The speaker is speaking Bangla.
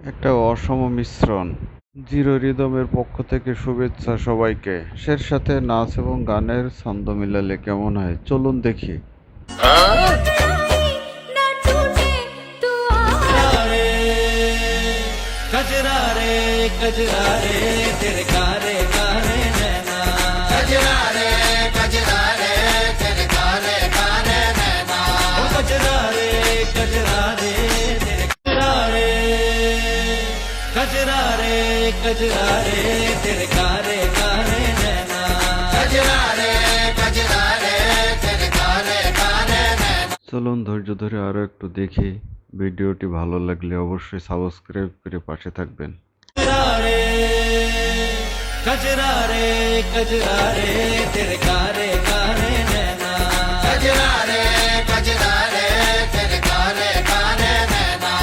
একটা অসম মিশ্রণ। জিরো রিদমের পক্ষ থেকে শুভেচ্ছা সবাইকে। এর সাথে নাচ এবং গানের ছন্দ মিলালে কেমন হয় চলুন দেখি। कजरा रे तेरे कारे कारे नैना कजरा रे तेरे कारे कारे नैना कजरा रे तेरे कजरा रे तेरे कारे कारे नैना कजरा रे तेरे कारे कारे नैना। চলুন ধৈর্য ধরে আরো একটু দেখি। ভিডিওটি ভালো লাগলে অবশ্যই সাবস্ক্রাইব করে পাশে থাকবেন। कजरा रे तेरे कारे कारे नैना कजरा रे तेरे कारे कारे नैना।